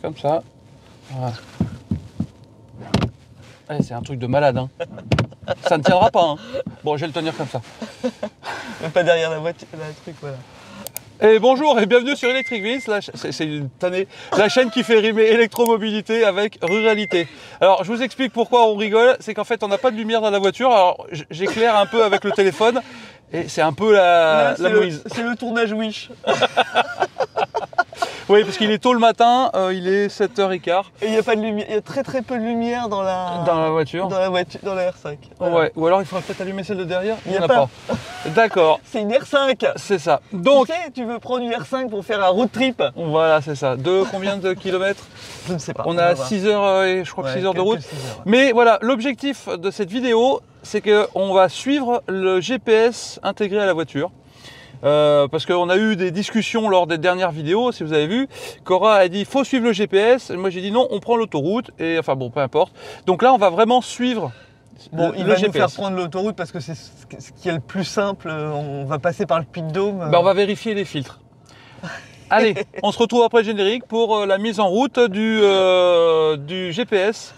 comme ça. Voilà. Eh, c'est un truc de malade, hein. Ça ne tiendra pas, hein. Bon, je vais le tenir comme ça. Mais pas derrière la voiture, le truc, voilà. Et bonjour et bienvenue sur Electric Wheels, c'est une tannée, la chaîne qui fait rimer électromobilité avec ruralité. Alors je vous explique pourquoi on rigole, c'est qu'en fait on n'a pas de lumière dans la voiture, alors j'éclaire un peu avec le téléphone et c'est un peu la Moïse. C'est le tournage Wish. Oui, parce qu'il est tôt le matin, il est 7h15. Et il n'y a pas de lumière, il y a très très peu de lumière dans la voiture. Dans la voiture, dans la R5. Voilà. Ouais, ou alors il faudrait peut-être allumer celle de derrière, il n'y en a pas. D'accord. C'est une R5. C'est ça. Donc, tu sais, tu veux prendre une R5 pour faire un road trip. Voilà, c'est ça. De combien de kilomètres? Je ne sais pas. On a 6 heures et je crois que 6 heures de route. 6 heures, ouais. Mais voilà, l'objectif de cette vidéo, c'est qu'on va suivre le GPS intégré à la voiture. Parce qu'on a eu des discussions lors des dernières vidéos, si vous avez vu. Cora a dit faut suivre le GPS. Moi j'ai dit non, on prend l'autoroute. Et enfin bon, peu importe. Donc là, on va vraiment suivre. Bon, il va nous faire prendre l'autoroute parce que c'est ce qui est le plus simple. On va passer par le Puy-de-Dôme. Ben, on va vérifier les filtres. Allez, on se retrouve après le générique pour la mise en route du GPS.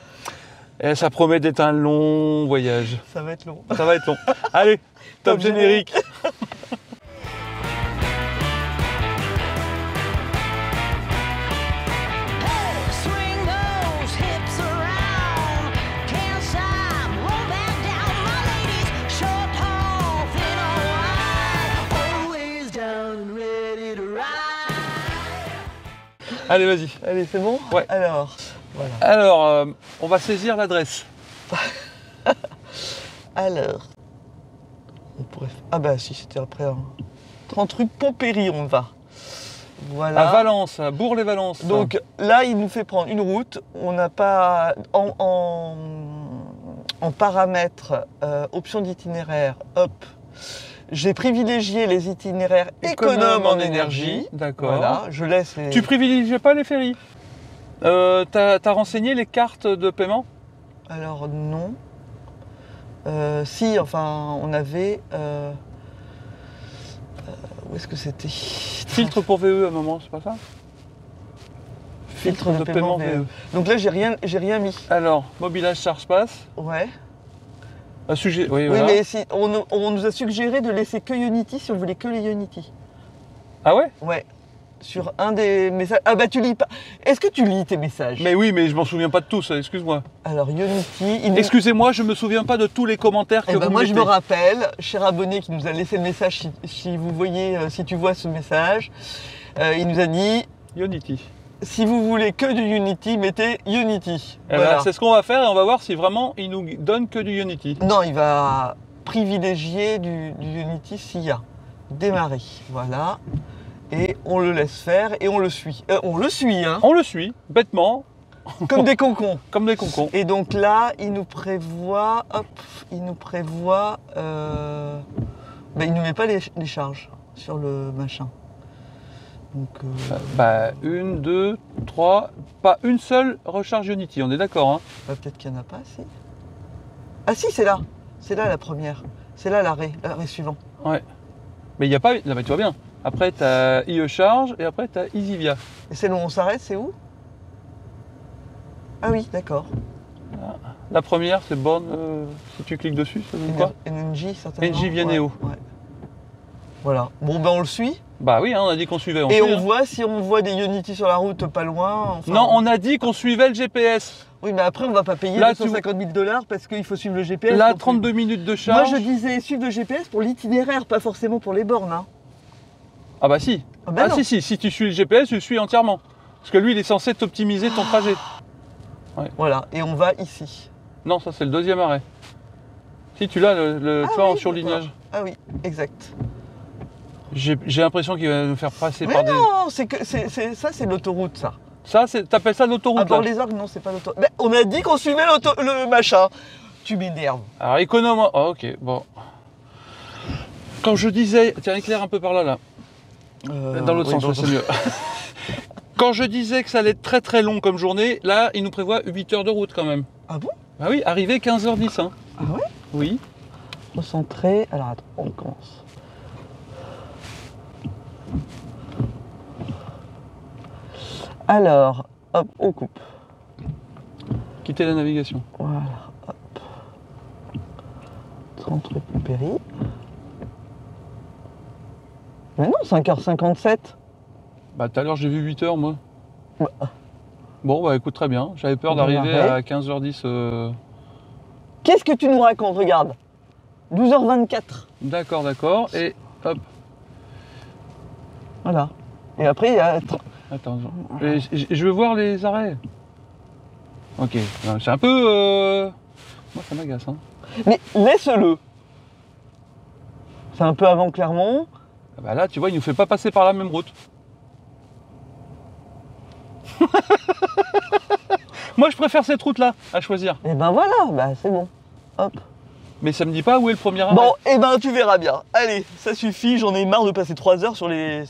Et ça promet d'être un long voyage. Ça va être long. Ça va être long. Allez, top générique. Allez, vas-y. Allez, c'est bon? Ouais. Alors, voilà. Alors, on va saisir l'adresse. Alors, on pourrait... Ah bah si, c'était après. 30 rue Pompéry, on va. Voilà. À Valence, à Bourg-les-Valences. Donc là, il nous fait prendre une route. On n'a pas... En paramètres, option d'itinéraire, hop. J'ai privilégié les itinéraires économes en énergie. D'accord. Voilà, je laisse les... Tu privilégies pas les ferries? T'as renseigné les cartes de paiement? Alors non. Si, enfin, on avait... où est-ce que c'était? Filtre pour VE à un moment, c'est pas ça? Filtre de paiement VE. Donc là, j'ai rien mis. Alors, mobilage charge-passe. Ouais. Oui, oui, voilà. mais si, on nous a suggéré de laisser que Unity si on voulait que les Unity. Ah ouais? Ouais. Sur un des messages. Ah bah tu lis pas. Est-ce que tu lis tes messages? Mais oui, mais je m'en souviens pas de tous, excuse-moi. Alors Unity... Excusez-moi, je me souviens pas de tous les commentaires que vous moi mettez. Je me rappelle, cher abonné qui nous a laissé le message, si vous voyez, si tu vois ce message, il nous a dit... Unity. Si vous voulez que du Unity, mettez Unity. Voilà. C'est ce qu'on va faire et on va voir si vraiment il nous donne que du Unity. Non, il va privilégier du Unity s'il y a. Démarrer, voilà. Et on le laisse faire et on le suit. On le suit, hein. On le suit, bêtement. Comme des concons. Comme des concons. Et donc là, il nous prévoit... Hop, il nous prévoit... il nous met pas les charges sur le machin. Donc, une, deux, trois, pas une seule recharge Unity, on est d'accord, hein? Peut-être qu'il n'y en a pas, si. Ah si, c'est là. C'est là la première. C'est là l'arrêt suivant. Ouais. Mais il n'y a pas... Là, mais tu vois bien. Après, tu as IE Charge et après, tu as EasyVia. Et celle où on s'arrête, c'est où? Ah oui, d'accord. La première, c'est borne, si tu cliques dessus, ça donne quoi? NG, certainement. NG Vienneo. Ouais. Voilà. Bon, ben on le suit. Bah oui, hein, on a dit qu'on suivait. Et on voit si on voit des Unity sur la route pas loin. Enfin, non, on a dit qu'on suivait le GPS. Oui, mais après, on va pas payer là, 250 000 $ parce qu'il faut suivre le GPS. Là, 32 minutes de charge. Moi, je disais suivre le GPS pour l'itinéraire, pas forcément pour les bornes. Hein. Ah bah si. Ah, bah si tu suis le GPS, tu le suis entièrement. Parce que lui, il est censé t'optimiser ton trajet. Ouais. Voilà, et on va ici. Non, ça c'est le deuxième arrêt. Si tu l'as, en surlignage. Ah oui, exact. J'ai l'impression qu'il va nous faire passer mais par non, ça c'est l'autoroute, ça. Ça, t'appelles ça l'autoroute? Ah, les orgues, non, c'est pas l'autoroute. Mais on a dit qu'on suivait le machin. Tu m'énerves. Alors, économe... Oh, ok, bon. Quand je disais... Tiens, éclaire un peu par là. Dans l'autre sens, c'est mieux. Quand je disais que ça allait être très très long comme journée, là, il nous prévoit 8 heures de route quand même. Ah bon? Ah oui, arrivé 15h10. Hein. Ah ouais? Oui. Recentrer. Alors, attends, on commence. Alors, hop, on coupe. Quitter la navigation. Voilà, hop. Centre Péry. Mais non, 5h57. Bah tout à l'heure j'ai vu 8h moi. Bah. Bon bah écoute très bien, j'avais peur On d'arriver arrête. à 15h10. Qu'est-ce que tu nous racontes? Regarde. 12h24. D'accord, d'accord. Et hop, Voilà. Et après, il y a... attends, je veux voir les arrêts. Ok, c'est un peu... Moi ça m'agace hein. Mais laisse-le. C'est un peu avant Clermont. Ah bah là tu vois il nous fait pas passer par la même route. Moi je préfère cette route là à choisir. Et ben voilà, bah c'est bon. Hop. Mais ça me dit pas où est le premier arrêt. Bon, et ben tu verras bien. Allez, ça suffit, j'en ai marre de passer 3 heures sur les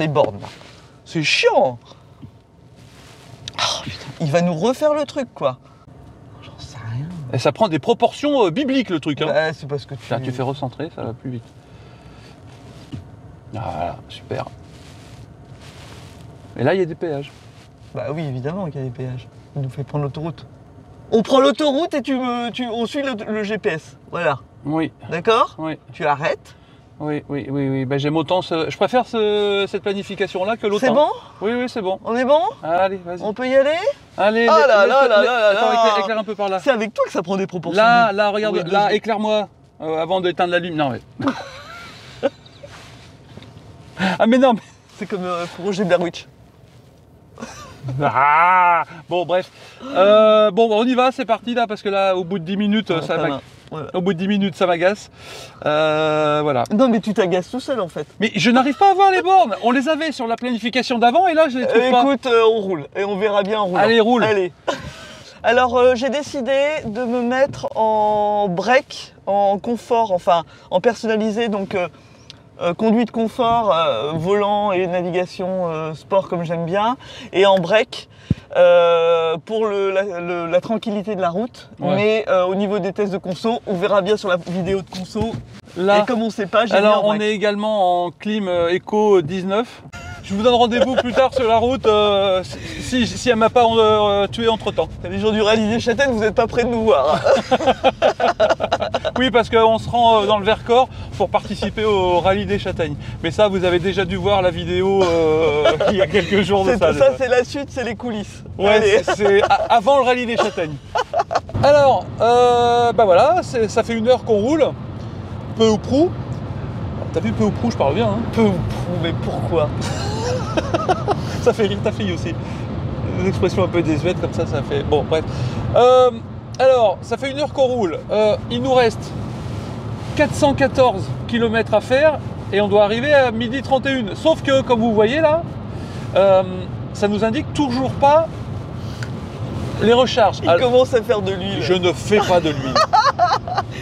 bornes. là. C'est chiant. Oh, putain, il va nous refaire le truc quoi. J'en sais rien. Et ça prend des proportions bibliques le truc hein. Bah, c'est parce que Tiens, tu fais recentrer, ça va plus vite. Ah, voilà, super. Et là il y a des péages. Bah oui, évidemment qu'il y a des péages. Il nous fait prendre l'autoroute. On prend l'autoroute et on suit le GPS. Voilà. Oui, D'accord? oui, Tu arrêtes. oui, oui, oui, oui. Bah, j'aime autant je préfère cette planification là que l'autre. C'est bon? Oui, oui, c'est bon. On est bon? Allez, vas-y. On peut y aller? Allez, Ah là là là là là attends, là. éclaire un peu par là. C'est avec toi que ça prend des proportions. Là, regarde, Oui, là, deux- éclaire-moi avant d'éteindre la lumière. Non, mais. Ah, mais non, mais. C'est comme Roger Blair Witch. Ah bon, bref. Bon, on y va, c'est parti là, parce que là, au bout de 10 minutes, ça va. m'agace. Voilà. Au bout de 10 minutes, ça m'agace. Voilà. Non mais tu t'agaces tout seul en fait. Mais je n'arrive pas à voir les bornes. On les avait sur la planification d'avant et là, je les trouve pas. Écoute, on roule et on verra bien en roulant. Allez, roule. Allez. Alors j'ai décidé de me mettre en break, en confort, enfin en personnalisé, donc conduite confort, volant et navigation sport comme j'aime bien, et en break pour la tranquillité de la route. Ouais. Mais au niveau des tests de conso, on verra bien sur la vidéo de conso. Là. Et comme on sait pas, j'ai mis Alors, en on break. est également en clim Eco 19. Je vous donne rendez-vous plus tard sur la route si elle m'a pas tué entre temps. Les gens du rallye des Châtaignes, vous n'êtes pas près de nous voir. Oui, parce qu'on se rend dans le Vercors pour participer au rallye des Châtaignes. Mais ça, vous avez déjà dû voir la vidéo il y a quelques jours de ça. Ça, c'est la suite, c'est les coulisses. Ouais, Allez. c'est avant le rallye des Châtaignes. Alors, bah voilà, ça fait 1 heure qu'on roule, peu ou prou. T'as vu peu ou prou, je parle bien. Hein. Peu ou prou, mais pourquoi? Ça fait rire ta fille aussi. Une expression un peu désuète comme ça fait... Bon, bref. Alors, ça fait 1 heure qu'on roule. Il nous reste 414 km à faire et on doit arriver à 12h31. Sauf que, comme vous voyez là, ça nous indique toujours pas les recharges. Il commence à faire de l'huile. Je ne fais pas de l'huile.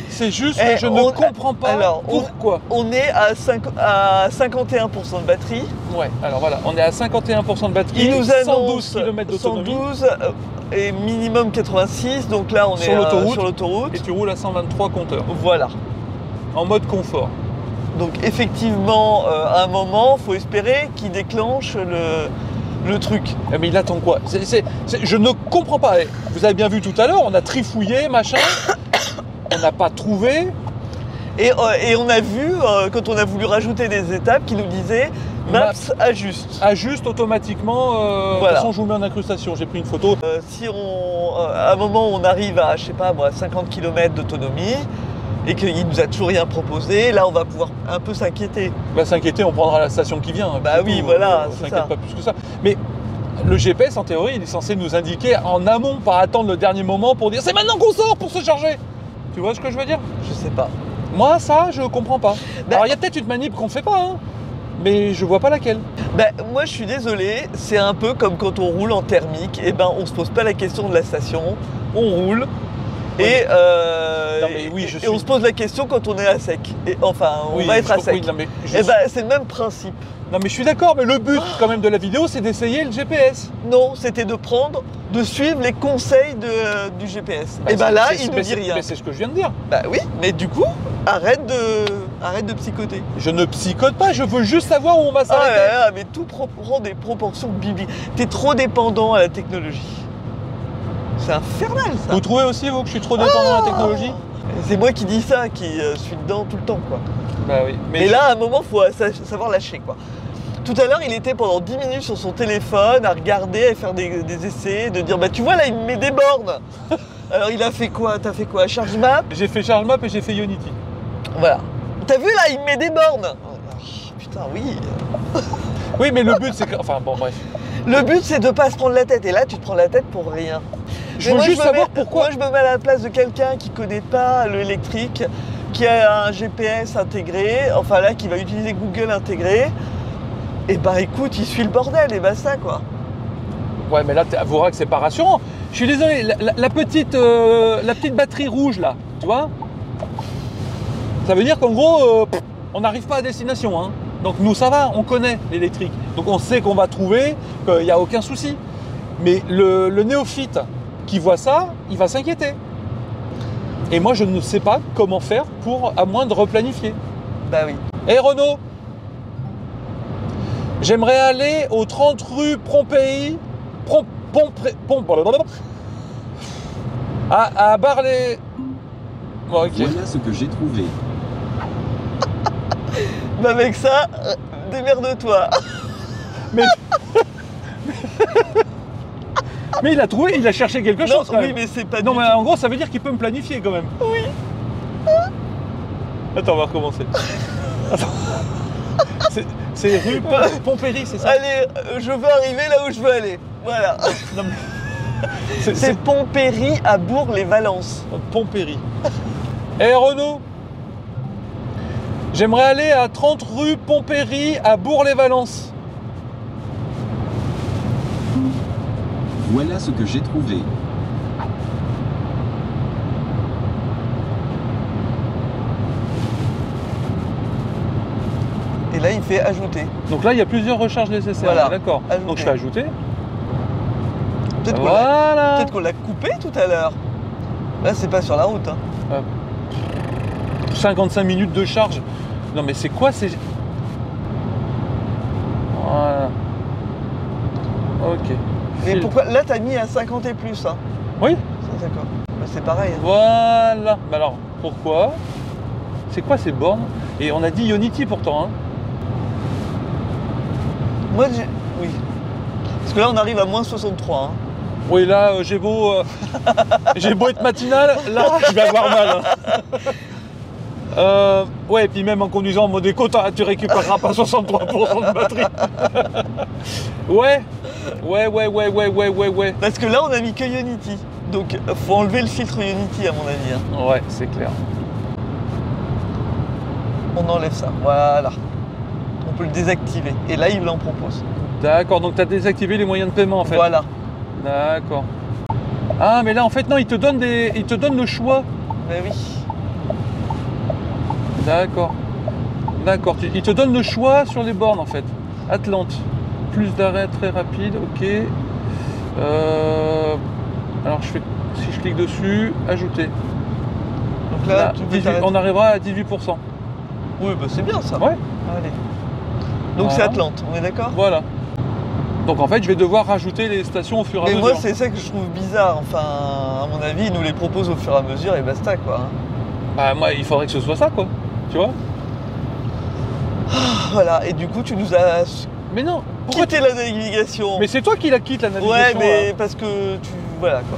C'est juste que je ne comprends pas pourquoi. On est à 51% de batterie. Ouais, alors voilà, on est à 51% de batterie, Il nous 112 annonce km d'autonomie. 112 et minimum 86. Donc là, on Sur est l'autoroute. sur l'autoroute. Et tu roules à 123 compteurs, Voilà. en mode confort. Donc effectivement, à un moment, faut espérer qu'il déclenche le truc. Eh, mais il attend quoi? Je ne comprends pas. Eh, vous avez bien vu tout à l'heure, on a trifouillé, machin, on n'a pas trouvé. Et on a vu, quand on a voulu rajouter des étapes, qui nous disait Maps ajuste. Ajuste automatiquement. De toute façon, je vous mets en incrustation. J'ai pris une photo. Si à un moment on arrive à, je sais pas moi, 50 km d'autonomie et qu'il nous a toujours rien proposé, là on va pouvoir un peu s'inquiéter. Bah, s'inquiéter, on prendra la station qui vient. Bah oui, voilà, on c'est s'inquiète ça. pas plus que ça. Mais le GPS, en théorie, il est censé nous indiquer en amont, pas attendre le dernier moment pour dire c'est maintenant qu'on sort pour se charger. Tu vois ce que je veux dire? Je sais pas. Moi, ça, je comprends pas. Bah, Alors, il y a peut-être une manip qu'on fait pas, hein, mais je vois pas laquelle. Ben, moi je suis désolé, c'est un peu comme quand on roule en thermique, et ben on se pose pas la question de la station, on roule. Oui. Et, Non, mais oui, je et suis- on se pose la question quand on est à sec. Et, enfin, on va être à sec. Oui, non, mais Et ben c'est le même principe. non, mais je suis d'accord, mais le but quand même de la vidéo, c'est d'essayer le GPS. Non, c'était de suivre les conseils du GPS. Et ben là, il ne dit rien. Mais c'est ce que je viens de dire. Bah oui, mais du coup, Arrête de psychoter. Je ne psychote pas, je veux juste savoir où on va Ah s'arrêter. là là, mais tout prend des proportions bibliques. T'es trop dépendant à la technologie. C'est infernal ça. Vous trouvez aussi, vous, que je suis trop dépendant à la technologie? C'est moi qui dis ça, qui suis dedans tout le temps, quoi. Bah oui. Mais là, à un moment, faut savoir lâcher, quoi. Tout à l'heure, il était pendant 10 minutes sur son téléphone à regarder, à faire des essais, de dire, bah tu vois là, il me met des bornes. Alors il a fait quoi? T'as fait quoi? Charge map? J'ai fait Charge Map et j'ai fait Unity. Voilà. T'as vu là, il me met des bornes. Oh, putain, oui. Oui, mais le but, c'est que... Enfin, bon, bref. Le but, c'est de pas se prendre la tête. Et là, tu te prends la tête pour rien. Je Mais veux moi, juste me savoir mets- pourquoi... Moi, je me mets à la place de quelqu'un qui connaît pas l'électrique, qui a un GPS intégré, enfin là, qui va utiliser Google intégré. Et bah écoute, il suit le bordel et basta, quoi. Ouais, mais là, avouera que c'est pas rassurant. Je suis désolé, la petite batterie rouge, là, tu vois, ça veut dire qu'en gros, on n'arrive pas à destination. Hein. Donc nous, ça va, on connaît l'électrique. Donc on sait qu'on va trouver, qu'il n'y a aucun souci. Mais le néophyte qui voit ça, il va s'inquiéter. Et moi, je ne sais pas comment faire pour, à moins de replanifier. Bah oui. Hé Renaud, j'aimerais aller au 30 rue Pompéi, à Bar-les... Bon, ok. Voilà ce que j'ai trouvé. Bah avec ça, démerde-toi. Mais... mais il a trouvé, il a cherché quelque Non, chose quand oui, même. mais c'est pas Non, du mais tout. en gros, ça veut dire qu'il peut me planifier quand même. Oui. Attends, on va recommencer. Attends. C'est rue Pompéry, c'est ça? Allez, je veux arriver là où je veux aller. Voilà. Non, mais... C'est Pompéry à Bourg-les-Valences. Pompéry. Hé Renaud, j'aimerais aller à 30 rue Pompéry à Bourg-les-Valences. Voilà ce que j'ai trouvé. Et là, il fait ajouter. Donc là, il y a plusieurs recharges nécessaires. Voilà. D'accord. Ajouter. Donc je fais ajouter. Peut-être qu'on Voilà. l'a coupé tout à l'heure. Là, c'est pas sur la route. Hein. 55 minutes de charge. Non mais c'est quoi ces... Voilà. Ok. Mais File. pourquoi? Là, t'as mis à 50 et plus. Hein. Oui. Ça, d'accord. Bah, c'est pareil. Hein. Voilà. Mais alors, pourquoi? C'est quoi ces bornes? Et on a dit Unity pourtant. Hein. Moi, oui. Parce que là, on arrive à moins 63. Hein. Oui, là, j'ai beau être matinal, là, je vais avoir mal. Hein. Ouais, et puis même en conduisant en mode éco, tu récupéreras pas 63% de batterie. Ouais. Parce que là, on a mis que Unity. Donc, faut enlever le filtre Unity, à mon avis. Hein. Ouais, c'est clair. On enlève ça. Voilà. On peut le désactiver. Et là, il l'en propose. D'accord, donc tu as désactivé les moyens de paiement en fait. Voilà. D'accord. Ah, mais là, en fait, non, il te donne le choix. Ben oui. D'accord. D'accord. Il te donne le choix sur les bornes, en fait. Atlante. Plus d'arrêt très rapide, ok. Alors, si je clique dessus, ajouter. Donc là, Là, tu peux 18, t'arrêter. on arrivera à 18%. Oui, bah c'est bien ça. Ouais. Allez. Donc c'est Voilà. Atlante, on est d'accord? Voilà. Donc, en fait, je vais devoir rajouter les stations au fur et à Mais mesure. moi, c'est ça que je trouve bizarre. Enfin, à mon avis, ils nous les proposent au fur et à mesure et basta, quoi. Hein. Bah, moi, il faudrait que ce soit ça, quoi. Tu vois? Voilà, et du coup, tu nous as Mais non. Pourquoi quitté la navigation. Mais c'est toi qui la quitte, la navigation. Ouais, mais là. parce que tu... Voilà, quoi.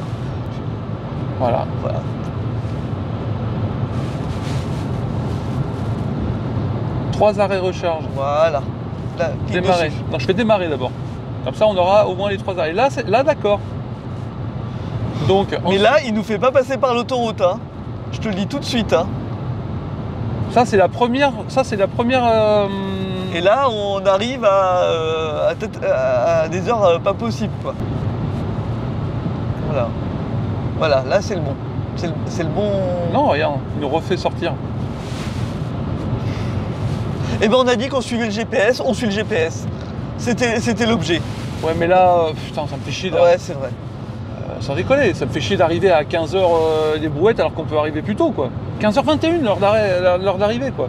Voilà. Voilà. Trois arrêts recharge. Voilà. Là, clique Démarrer. dessus. Non, je fais démarrer d'abord. Comme ça, on aura au moins les trois arrêts. Là, d'accord. Donc, Mais là, il nous fait pas passer par l'autoroute, hein. Je te le dis tout de suite, hein. ça, c'est la première. Et là, on arrive à des heures pas possibles, quoi. Voilà. Voilà, là, c'est le bon. C'est le bon... Non, regarde, il nous refait sortir. Eh ben, on a dit qu'on suivait le GPS, on suit le GPS. C'était l'objet. Ouais, mais là, putain, ça me fait chier. Là. Ouais, c'est vrai. Sans déconner, ça me fait chier d'arriver à 15h les brouettes alors qu'on peut arriver plus tôt, quoi. 15h21, l'heure d'arrivée, quoi.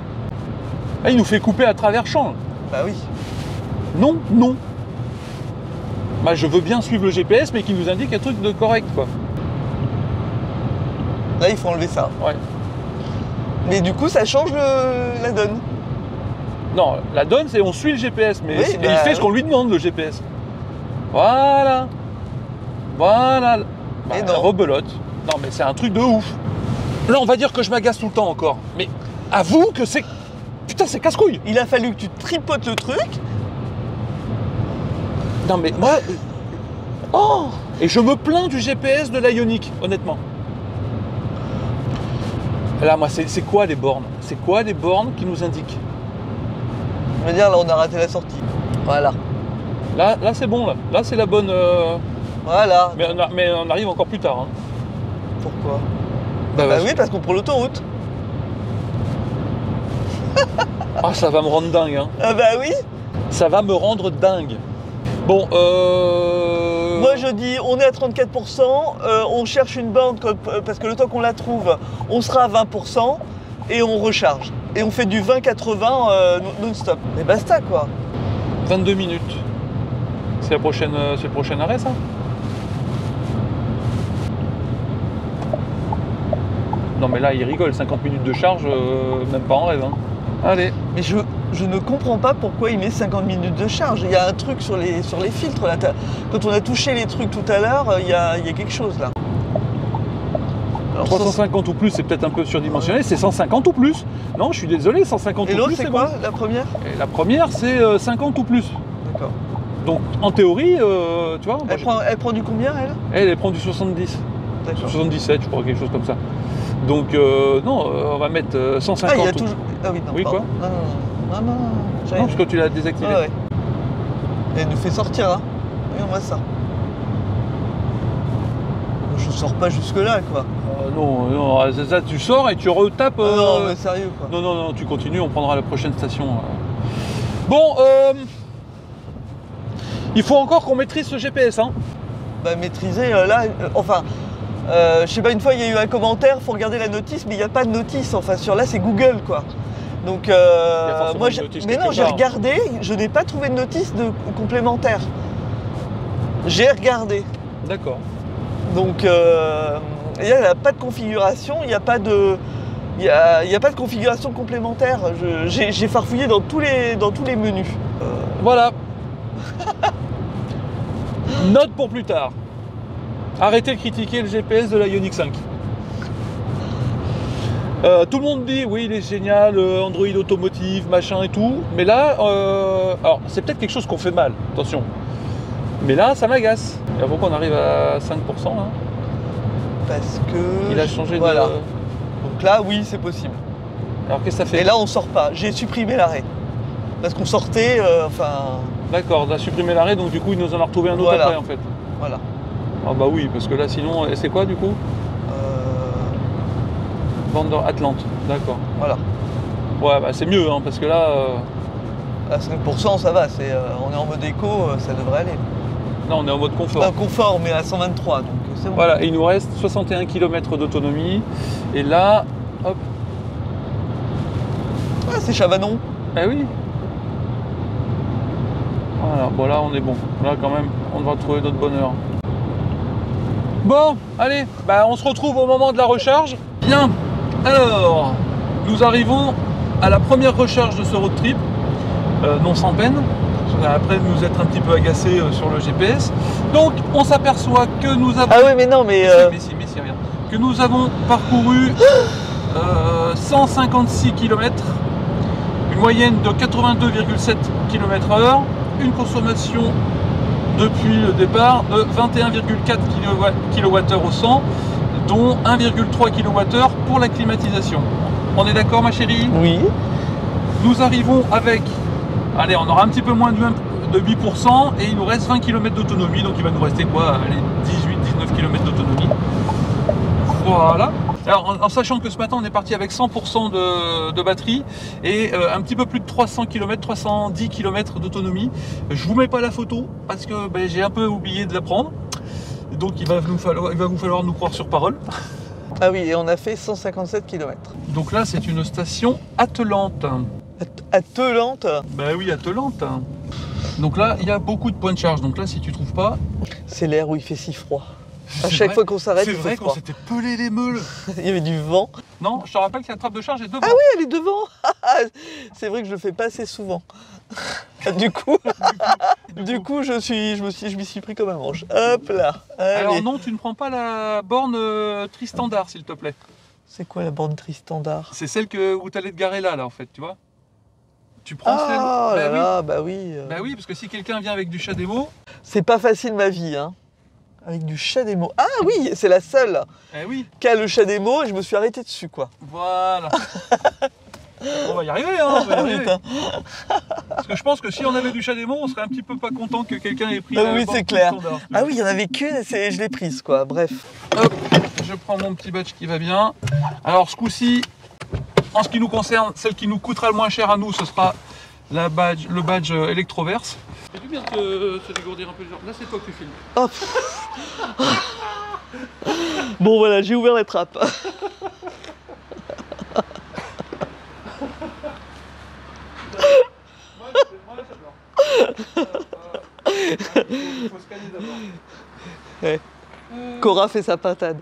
Là, il nous fait couper à travers champs. Bah oui. Non, non. Bah, je veux bien suivre le GPS, mais qu'il nous indique un truc de correct, quoi. Là, il faut enlever ça. Ouais. Mais du coup, ça change la donne. Non, la donne, c'est on suit le GPS, mais, Oui, mais il fait ce qu'on lui demande, le GPS. Voilà. Voilà. Bah, Et non. rebelote. Non, mais c'est un truc de ouf. Là, on va dire que je m'agace tout le temps encore. Mais avoue que c'est... Putain, c'est casse-couille. Il a fallu que tu tripotes le truc. Non, mais moi... Oh. Et je me plains du GPS de l'Ioniq, honnêtement. Là, moi, c'est quoi les bornes? C'est quoi les bornes qui nous indiquent? Je veux dire, là, on a raté la sortie. Voilà. Là c'est bon, là. Là, c'est la bonne... Voilà. Mais on arrive encore plus tard. Hein. Pourquoi? Bah oui, parce qu'on prend l'autoroute. Ah, ça va me rendre dingue, hein. Ah bah oui. Ça va me rendre dingue. Bon, Moi, je dis, on est à 34%, on cherche une borne, parce que le temps qu'on la trouve, on sera à 20%, et on recharge. Et on fait du 20-80 non-stop. Mais basta, quoi. 22 minutes. C'est le prochain arrêt, ça? Non, mais là, il rigole. 50 minutes de charge, même pas en rêve. Hein. Allez. Mais je ne comprends pas pourquoi il met 50 minutes de charge. Il y a un truc sur les filtres, là. Quand on a touché les trucs tout à l'heure, il y a quelque chose, là. Alors, 350 ou plus, c'est peut-être un peu surdimensionné. C'est 150 ou plus. Non, je suis désolé, 150 Et ou l'autre, plus, c'est quoi, bon. la première? Et la première, c'est 50 ou plus. D'accord. Donc, en théorie, tu vois... Elle prend du combien, elle? Elle prend du 70. D'accord. 77, je crois, quelque chose comme ça. Donc, non, on va mettre 150. Ah, il y a toujours... Ah oui, non, Oui, pardon. quoi? Non. Non, parce que tu l'as désactivé. Ah ouais. Et elle nous fait sortir, hein. Oui, on voit ça. Je sors pas jusque-là, quoi. Non, ça, tu sors et tu retapes... Non, mais sérieux, quoi. Non, tu continues, on prendra la prochaine station. Bon, il faut encore qu'on maîtrise ce GPS, hein. Bah, maîtriser, là, enfin... je sais pas, une fois il y a eu un commentaire, faut regarder la notice, mais il n'y a pas de notice, enfin sur là c'est Google, quoi. Donc moi mais non, j'ai regardé, je n'ai pas trouvé de notice complémentaire. J'ai regardé. D'accord. Donc il n'y a pas de configuration, il n'y a pas de configuration complémentaire. J'ai farfouillé dans tous les menus. Voilà. Note pour plus tard. Arrêtez de critiquer le GPS de la Ioniq 5. Tout le monde dit oui, il est génial, Android automotive, machin et tout. Mais là, alors c'est peut-être quelque chose qu'on fait mal, attention. Mais là, ça m'agace. Il faut qu'on arrive à 5%. Hein. Parce que... Il a changé voilà. de... Donc là, oui, c'est possible. Alors qu'est-ce que ça fait? Et là, on sort pas. J'ai supprimé l'arrêt. Parce qu'on sortait, enfin... D'accord, on a supprimé l'arrêt, donc du coup, il nous en a retrouvé un autre Voilà. après, en fait. Voilà. Ah bah oui, parce que là, sinon, c'est quoi, du coup? Vendor Atlante, d'accord. Voilà. Ouais, bah c'est mieux, hein, parce que là... À 5%, ça va. On est en mode éco, ça devrait aller. Non, on est en mode confort. Pas confort, mais à 123, donc c'est bon. Voilà, et il nous reste 61 km d'autonomie. Et là, hop. Ah, c'est Chavanon. Eh oui. Voilà, bon là, on est bon. Là, quand même, on devra trouver notre bonheur. Bon, allez, bah on se retrouve au moment de la recharge. Bien, alors, nous arrivons à la première recharge de ce road trip, non sans peine, après nous être un petit peu agacés sur le GPS. Donc, on s'aperçoit que nous avons... Ah oui, mais non, mais... Mais si, rien. Que nous avons parcouru 156 km, une moyenne de 82,7 km/h, une consommation depuis le départ de 21,4 kWh au 100, dont 1,3 kWh pour la climatisation. On est d'accord, ma chérie? Oui. Nous arrivons avec... Allez, on aura un petit peu moins de 8% et il nous reste 20 km d'autonomie, donc il va nous rester quoi? Allez, 18-19 km d'autonomie. Voilà. Alors, en sachant que ce matin, on est parti avec 100% de batterie et un petit peu plus de 300 km, 310 km d'autonomie. Je vous mets pas la photo parce que j'ai un peu oublié de la prendre. Et donc il va vous falloir nous croire sur parole. Ah oui, et on a fait 157 km. Donc là, c'est une station attelante. Attelante. Bah oui, attelante. Donc là, il y a beaucoup de points de charge. Donc là, si tu trouves pas... C'est l'air où il fait si froid. À C'est chaque vrai- fois qu'on s'arrête, C'est il vrai fait qu'on froid. s'était pelé les meules. Il y avait du vent. Non, je te rappelle que la trappe de charge est devant. Ah oui, elle est devant. C'est vrai que je le fais pas assez souvent. Du coup, je m'y suis pris comme un manche. Hop là. Allez. Alors non, tu ne prends pas la borne tri-standard, s'il te plaît. C'est quoi la bande tri-standard? C'est celle où tu allais te garer là, en fait, tu vois. Tu prends Ah celle... là Bah oui. là, bah oui. Bah oui, parce que si quelqu'un vient avec du Chademo, C'est pas facile ma vie, hein. Avec du Chademo. Ah oui, c'est la seule eh oui, qui a le Chademo et je me suis arrêté dessus, quoi. voilà. On va y arriver, hein, on va y arriver. Putain. Parce que je pense que si on avait du Chademo, on serait un petit peu pas content que quelqu'un ait pris Ah la oui, borne c'est clair. tri-standard. Ah oui, il y en avait qu'une et je l'ai prise, quoi. Bref. Hop, je prends mon petit badge qui va bien. Alors ce coup-ci, en ce qui nous concerne, celle qui nous coûtera le moins cher à nous, ce sera le badge Electroverse. C'est du bien de se dégourdir un peu les jambes. Là, c'est toi que tu filmes. Hop. Bon voilà, j'ai ouvert la trappe. Il faut scanner d'abord. Ouais. Cora fait sa pintade.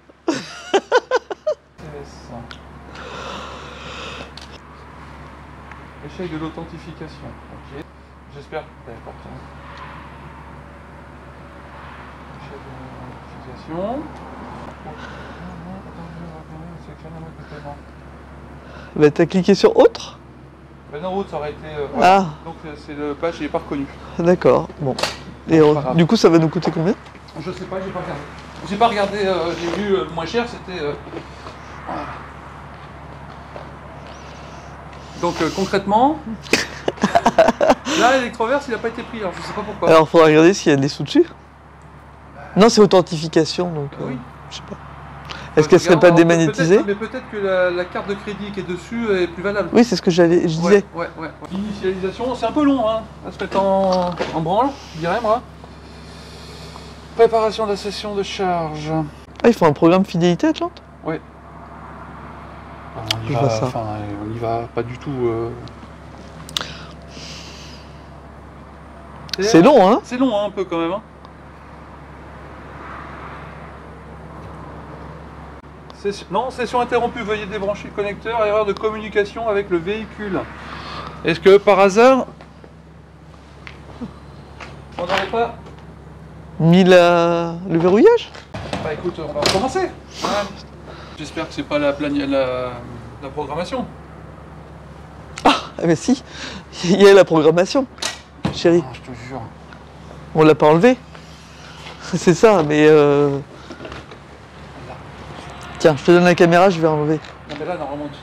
Échec de l'authentification. Ok. J'espère. D'accord. Échec de l'authentification. Bah t'as cliqué sur autre? Ben non, ça aurait été. Ah, Donc c'est le badge, il n'est pas reconnu. d'accord. Bon. Et Pas grave. du coup, ça va nous coûter combien? Je sais pas, j'ai pas regardé. J'ai pas regardé, j'ai vu le moins cher, c'était. Voilà. Donc concrètement, là l'électroverse il a pas été pris, alors je sais pas pourquoi. Alors, faudra regarder s'il y a des sous dessus. Non, c'est authentification, donc Oui. je sais pas. Est-ce qu'elle serait pas Alors, démagnétisée? Mais peut-être que la carte de crédit qui est dessus est plus valable. Oui, c'est ce que je disais. Ouais. Initialisation, c'est un peu long, hein, à se mettre en branle, je dirais moi. Préparation de la session de charge. Ah, il faut un programme fidélité Atlante? On Je vois ça. on y va pas du tout. C'est long, hein? C'est long, hein, un peu quand même. Hein. Non, session interrompue, veuillez débrancher le connecteur, erreur de communication avec le véhicule. Est-ce que par hasard, on n'aurait pas... Mis le verrouillage? Bah écoute, on va recommencer. Ouais. J'espère que c'est pas la programmation. Ah, mais si, il y a la programmation, chérie. Ah, je te jure. On l'a pas enlevé. C'est ça, mais Tiens, je te donne la caméra, je vais enlever. Non mais là, normalement, si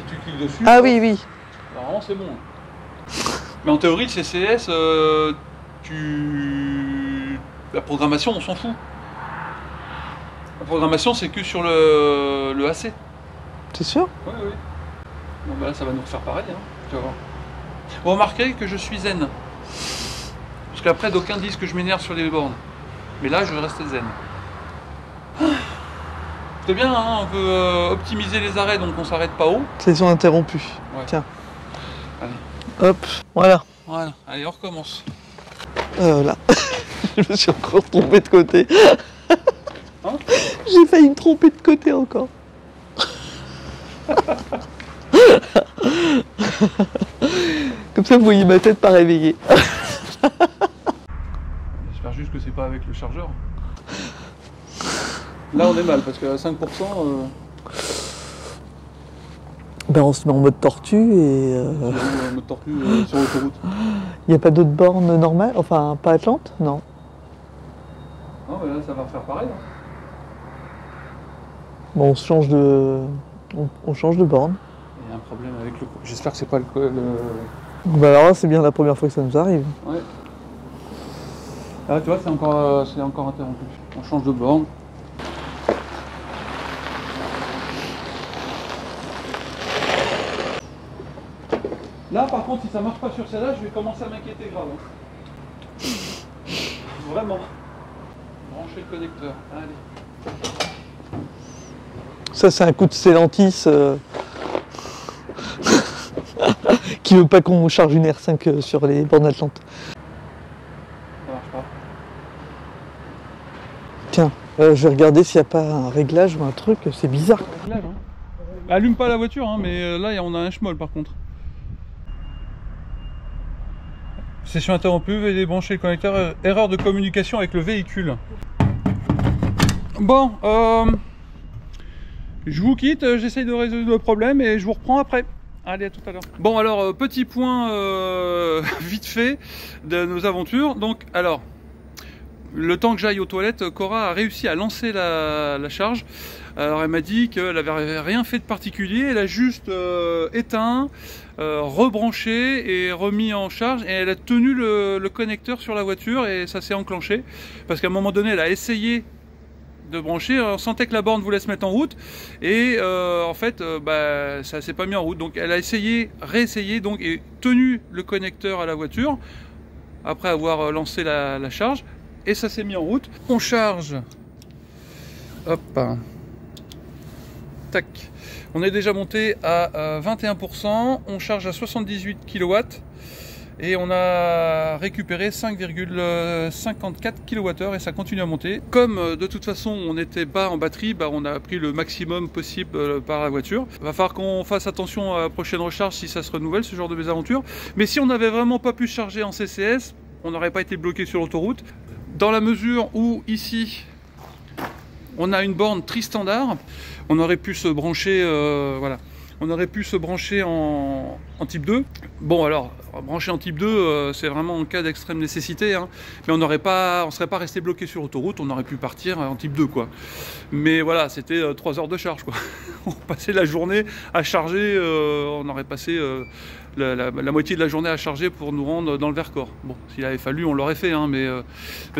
tu cliques dessus... Ah oui, oui. Normalement, c'est bon. Mais en théorie, le CCS, la programmation, on s'en fout. La programmation, c'est que sur le AC. T'es sûr? Oui. Bon, bah là, ça va nous refaire pareil. Hein. Tu vas voir. Vous remarquez que je suis zen. Parce qu'après, d'aucuns disent que je m'énerve sur les bornes. Mais là, je vais rester zen. C'est bien, hein, on peut optimiser les arrêts, donc on s'arrête pas haut. Session interrompue. Ouais. Tiens. Allez. Hop, voilà. Voilà, allez, on recommence. Là. Je me suis encore trompé de côté. Hein? J'ai failli me tromper de côté encore. Comme ça, vous voyez ma tête pas réveillée. J'espère juste que c'est pas avec le chargeur. Là, on est mal, parce qu'à 5%... Ben, on se met en mode tortue et... mode tortue sur l'autoroute. Il n'y a pas d'autres bornes normales? Enfin, pas Atlante? Non. Non, mais là, ça va faire pareil. Hein. Bon, on se change de... On change de borne. Il y a un problème avec le... J'espère que c'est pas le... Bah alors là, c'est bien la première fois que ça nous arrive. Ouais. Ah, tu vois, c'est encore interrompu. On change de borne. Là, par contre, si ça marche pas sur celle-là, je vais commencer à m'inquiéter grave. Hein. Vraiment. Branche brancher le connecteur. Allez. Ça, c'est un coup de Stellantis qui veut pas qu'on charge une R5 sur les bornes Atlantes. Ça marche pas. Tiens, je vais regarder s'il n'y a pas un réglage ou un truc, c'est bizarre. Allume pas la voiture, hein, mais là on a un schmoll par contre. Session interrompue, veuillez débrancher le connecteur, erreur de communication avec le véhicule. Bon, je vous quitte, j'essaye de résoudre le problème et je vous reprends après. Allez, à tout à l'heure. Bon, alors, petit point vite fait de nos aventures. Donc, alors, le temps que j'aille aux toilettes, Cora a réussi à lancer la charge. Alors, elle m'a dit qu'elle n'avait rien fait de particulier, elle a juste éteint, rebranché et remis en charge. Et elle a tenu le connecteur sur la voiture et ça s'est enclenché. Parce qu'à un moment donné, elle a essayé de brancher, on sentait que la borne voulait se mettre en route et en fait ça s'est pas mis en route, donc elle a essayé, réessayé donc et tenu le connecteur à la voiture après avoir lancé la charge et ça s'est mis en route. On charge, hop, tac, on est déjà monté à 21%, on charge à 78 kW et on a récupéré 5,54 kWh et ça continue à monter. Comme de toute façon on était bas en batterie, on a pris le maximum possible par la voiture. Il va falloir qu'on fasse attention à la prochaine recharge si ça se renouvelle, ce genre de mésaventure. Mais si on n'avait vraiment pas pu charger en CCS, on n'aurait pas été bloqué sur l'autoroute. Dans la mesure où ici on a une borne tri-standard, on aurait pu se brancher, voilà. On aurait pu se brancher en type 2. Bon alors, brancher en type 2, c'est vraiment en cas d'extrême nécessité, hein. Mais on serait pas resté bloqué sur l'autoroute, on aurait pu partir en type 2 quoi. Mais voilà, c'était 3 heures de charge quoi. On passait la journée à charger, on aurait passé la moitié de la journée à charger pour nous rendre dans le Vercors. Bon, s'il avait fallu, on l'aurait fait, hein, mais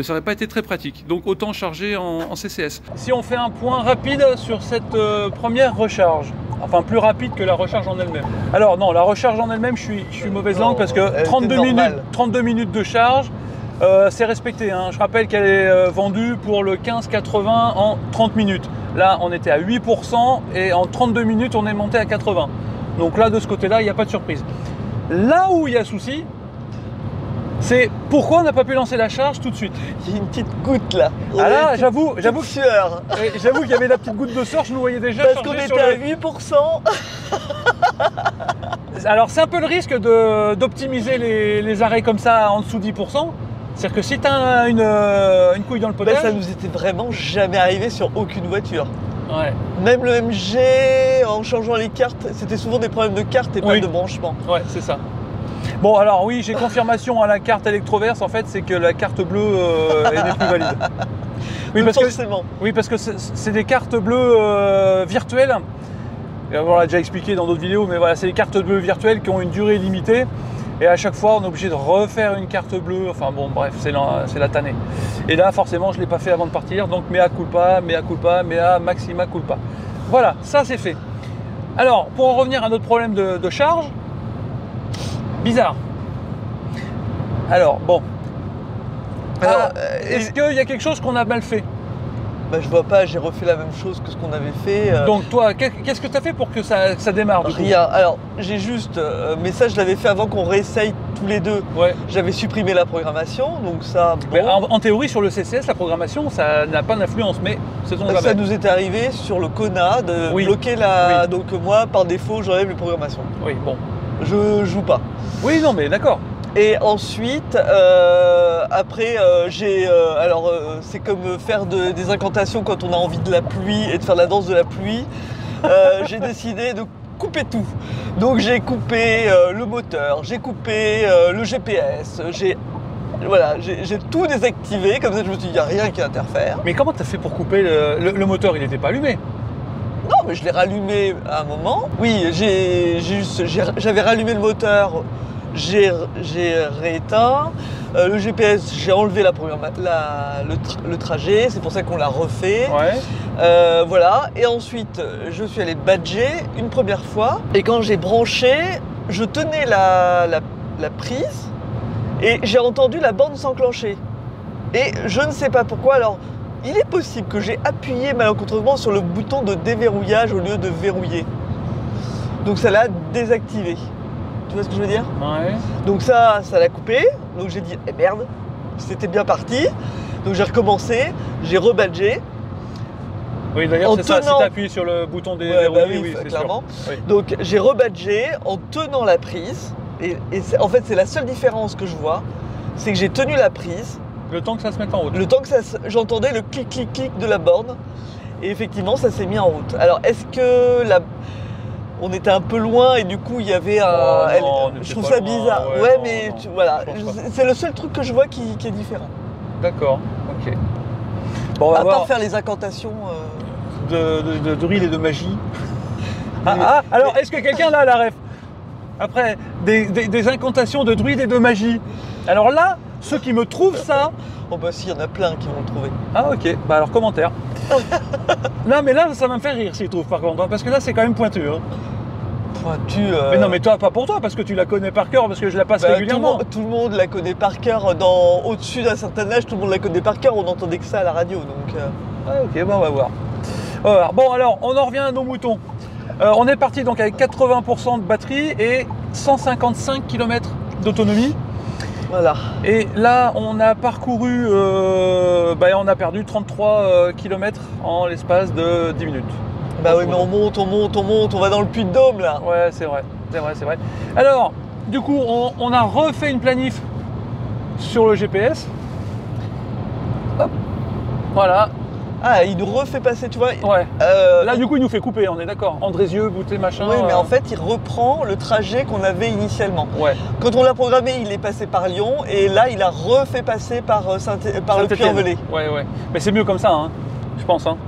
ça n'aurait pas été très pratique. Donc autant charger en CCS. Si on fait un point rapide sur cette première recharge, enfin plus rapide que la recharge en elle-même. Alors non, la recharge en elle-même, je suis mauvaise langue parce que 32 minutes de charge, c'est respecté, hein. Je rappelle qu'elle est vendue pour le 15,80 en 30 minutes. Là, on était à 8% et en 32 minutes, on est monté à 80. Donc là, de ce côté-là, il n'y a pas de surprise. Là où il y a souci, c'est pourquoi on n'a pas pu lancer la charge tout de suite. Il y a une petite goutte là. Ah là, j'avoue sueur. J'avoue qu'il y avait la petite goutte de sueur, je nous voyais déjà. Parce qu'on était à 8%. Alors c'est un peu le risque d'optimiser les arrêts comme ça en dessous de 10%. C'est-à-dire que si tu as une couille dans le potage... ça nous était vraiment jamais arrivé sur aucune voiture. Ouais. Même le MG, en changeant les cartes, c'était souvent des problèmes de carte et pas de branchement. Ouais, c'est ça. Bon alors oui, j'ai confirmation à la carte Electroverse, en fait c'est que la carte bleue n'est plus valide. Oui, parce que c'est des cartes bleues virtuelles. On l'a déjà expliqué dans d'autres vidéos, mais voilà, c'est des cartes bleues virtuelles qui ont une durée limitée. Et à chaque fois, on est obligé de refaire une carte bleue. Enfin bon, bref, c'est la tannée. Et là, forcément, je ne l'ai pas fait avant de partir. Donc, mea culpa, mea maxima culpa. Voilà, ça c'est fait. Alors, pour en revenir à notre problème de charge, bizarre. Alors, bon. Est-ce qu'il y a quelque chose qu'on a mal fait ? Je vois pas, j'ai refait la même chose que ce qu'on avait fait. Donc toi, qu'est-ce que tu as fait pour que ça démarre du coup ? Rien. Alors, j'ai juste... mais ça, je l'avais fait avant qu'on réessaye tous les deux. Ouais. J'avais supprimé la programmation, donc ça... Bon. Mais en théorie, sur le CCS, la programmation, ça n'a pas d'influence, mais c'est ton Ça nous est arrivé sur le Kona de bloquer la... Oui. Donc moi, par défaut, j'enlève les programmations. Oui, bon. Je joue pas. Oui, non, mais d'accord. Et ensuite, après, c'est comme faire des incantations quand on a envie de la pluie et de faire la danse de la pluie. J'ai décidé de couper tout. Donc j'ai coupé le moteur, j'ai coupé le GPS, j'ai tout désactivé, comme ça je me suis dit, il n'y a rien qui interfère. Mais comment tu as fait pour couper le moteur ? Il n'était pas allumé ? Non, mais je l'ai rallumé à un moment. Oui, j'avais rallumé le moteur. J'ai rééteint, le GPS, j'ai enlevé le trajet, c'est pour ça qu'on l'a refait. Ouais. Voilà, et ensuite je suis allé badger une première fois, et quand j'ai branché, je tenais la prise, et j'ai entendu la borne s'enclencher. Et je ne sais pas pourquoi, alors il est possible que j'ai appuyé malencontreusement sur le bouton de déverrouillage au lieu de verrouiller. Donc ça l'a désactivé. Tu vois ce que je veux dire? Ouais. Donc ça l'a coupé. Donc j'ai dit, eh merde, c'était bien parti. Donc j'ai recommencé, j'ai rebadgé. Oui, d'ailleurs, En c'est ça, si tenant- tu appuies sur le bouton des Ouais, bah oui, oui, c'est clairement. sûr. Oui. Donc j'ai rebadgé en tenant la prise. Et en fait, c'est la seule différence que je vois. C'est que j'ai tenu la prise. Le temps que ça se mette en route. Le temps que j'entendais le clic-clic-clic de la borne. Et effectivement, ça s'est mis en route. Alors, est-ce que on était un peu loin et du coup, il y avait un... Oh non, on je était trouve pas ça loin, bizarre. ouais, Ouais, non, mais non, voilà. je pense pas. C'est le seul truc que je vois qui est différent. D'accord, ok. Bon, on va À voir part faire les incantations... de drill et de magie. Alors, est-ce que quelqu'un là a la ref? Après, des incantations de druide et de magie. Alors là, ceux qui me trouvent ça... Oh bah si, il y en a plein qui vont le trouver. Ah ok, bah alors commentaire. Non mais là, ça va me faire rire s'ils trouvent par contre, hein, parce que là c'est quand même pointu. Hein. Pointu... Mais non mais toi, pas pour toi, parce que tu la connais par cœur, parce que je la passe bah, régulièrement. tout le monde la connaît par cœur. Au-dessus d'un certain âge, tout le monde la connaît par cœur. On n'entendait que ça à la radio. Donc, Ah, ok, bon, on va voir. Bon alors, on en revient à nos moutons. On est parti donc avec 80% de batterie et 155 km d'autonomie. voilà. Et là, on a parcouru, on a perdu 33 km en l'espace de 10 minutes. Bah oui, mais on monte, on va dans le Puy-de-Dôme là. Ouais, c'est vrai. Alors, du coup, on a refait une planif sur le GPS. Hop. Voilà. Ah, il nous refait passer, tu vois. Ouais. Euh, Là, du coup, il nous fait couper, on est d'accord. Andrézieux, Boutet, machin. oui, mais en fait, il reprend le trajet qu'on avait initialement. Ouais. Quand on l'a programmé, il est passé par Lyon et là, il a refait passer par le Saint-Étienne. Puy-en-Velay. Ouais. Mais c'est mieux comme ça, hein, je pense. Hein.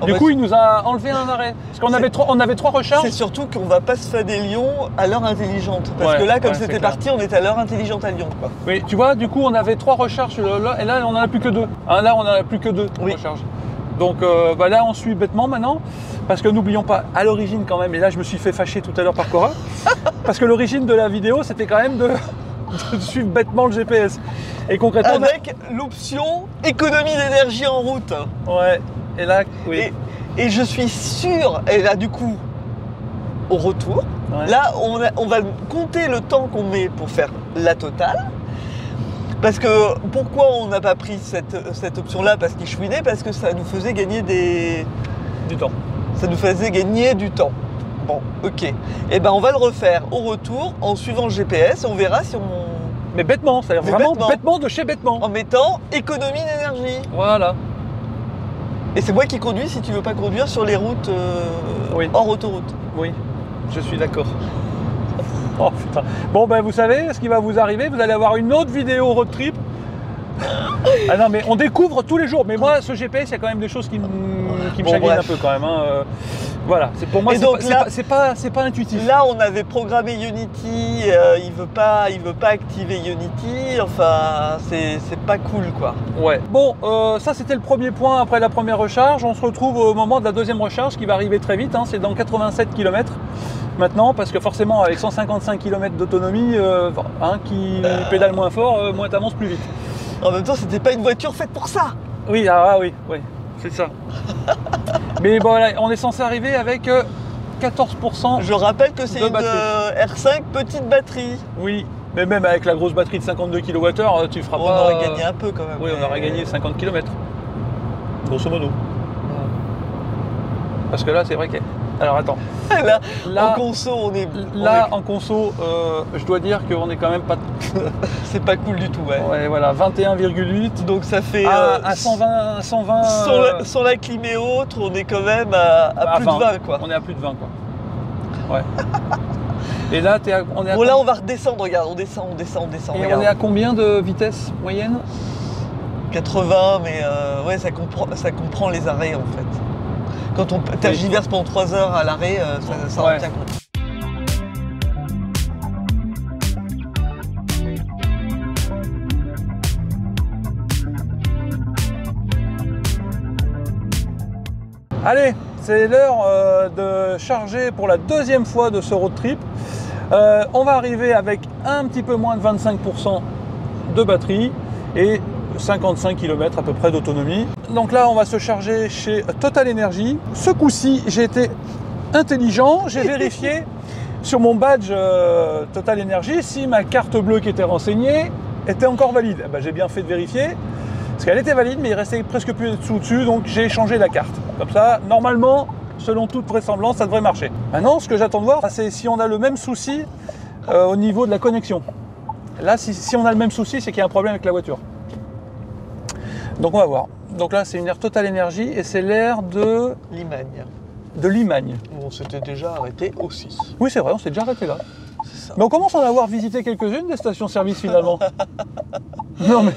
En Du fait, coup, il nous a enlevé un arrêt. Parce qu'on avait trois recharges. c'est surtout qu'on va pas se fader Lyon à l'heure intelligente. Parce Ouais, que là, comme ouais, c'est c'était clair. parti, on était à l'heure intelligente à Lyon. Quoi. Oui, tu vois, du coup, on avait 3 recharges et là, on en a plus que 2. Hein, là, on en a plus que 2 Oui. recharges. Donc là, on suit bêtement maintenant. Parce que n'oublions pas, à l'origine quand même, et là, je me suis fait fâcher tout à l'heure par Cora. Parce que l'origine de la vidéo, c'était quand même de suivre bêtement le GPS. Et concrètement, Avec l'option économie d'énergie en route. ouais. Et là, oui. Et je suis sûr, et là du coup, au retour, Ouais. là on va compter le temps qu'on met pour faire la totale. Parce que pourquoi on n'a pas pris cette option-là? Parce qu'il chouinait, parce que ça nous faisait gagner Du temps. ça nous faisait gagner du temps. Bon, ok. Et ben on va le refaire au retour en suivant le GPS. On verra si on Mais bêtement, c'est-à-dire Mais vraiment bêtement. bêtement de chez bêtement. en mettant économie d'énergie. Voilà. Et c'est moi qui conduis si tu veux pas conduire sur les routes Oui. hors autoroute. Oui, je suis d'accord. Oh putain. Bon ben vous savez ce qui va vous arriver, vous allez avoir une autre vidéo road trip. Ah non mais on découvre tous les jours. Mais moi ce GPS il y a quand même des choses qui me Bon, chagrinent bref. un peu quand même. Hein. Voilà, c'est pour moi Et c'est donc là- c'est pas intuitif. Là, on avait programmé Unity, il veut pas activer Unity, enfin, c'est pas cool, quoi. Ouais. Bon, ça c'était le premier point après la première recharge. On se retrouve au moment de la deuxième recharge qui va arriver très vite. Hein. C'est dans 87 km maintenant parce que forcément avec 155 km d'autonomie, qui pédale moins fort, moins t'avances plus vite. En même temps, c'était pas une voiture faite pour ça. Oui, oui, c'est ça. Mais bon, là, on est censé arriver avec 14%. Je rappelle que c'est De une batterie. R5 petite batterie. Oui, mais même avec la grosse batterie de 52 kWh, tu feras On pas. aurait gagné un peu quand même. Oui, on aurait gagné 50 km. Grosso modo. Parce que là, c'est vrai que. Alors attends. Là, Là, en conso, là en conso, je dois dire qu'on est quand même pas. c'est pas cool du tout, ouais. Ouais, voilà, 21,8. Donc ça fait À 120. sans la clim et autres, on est quand même à plus de 20, quoi. On est à plus de 20, quoi. Ouais. Et là, on est à Bon, là, on va redescendre, regarde, on descend. Et Regarde. on est à combien de vitesse moyenne? 80, mais ouais, ça comprend les arrêts en fait. Quand on tergiverse pendant 3 heures à l'arrêt, ça Ouais. en tient compte. Allez, c'est l'heure de charger pour la deuxième fois de ce road trip. On va arriver avec un petit peu moins de 25% de batterie et 55 km à peu près d'autonomie. Donc là, on va se charger chez Total Energy. Ce coup-ci, j'ai été intelligent, j'ai vérifié sur mon badge Total Energy si ma carte bleue qui était renseignée était encore valide. Eh ben, j'ai bien fait de vérifier, parce qu'elle était valide, mais il restait presque plus de sous dessus, donc j'ai changé la carte. Comme ça, normalement, selon toute vraisemblance, ça devrait marcher. Maintenant, ce que j'attends de voir, c'est si on a le même souci au niveau de la connexion. Là, si on a le même souci, c'est qu'il y a un problème avec la voiture. Donc on va voir. Donc là, c'est une aire Total Energy et c'est l'aire de Limagne. Limagne. On s'était déjà arrêté aussi. Oui, c'est vrai, on s'est déjà arrêté là. C'est ça. Mais on commence à en avoir visité quelques-unes des stations-service finalement. Non mais,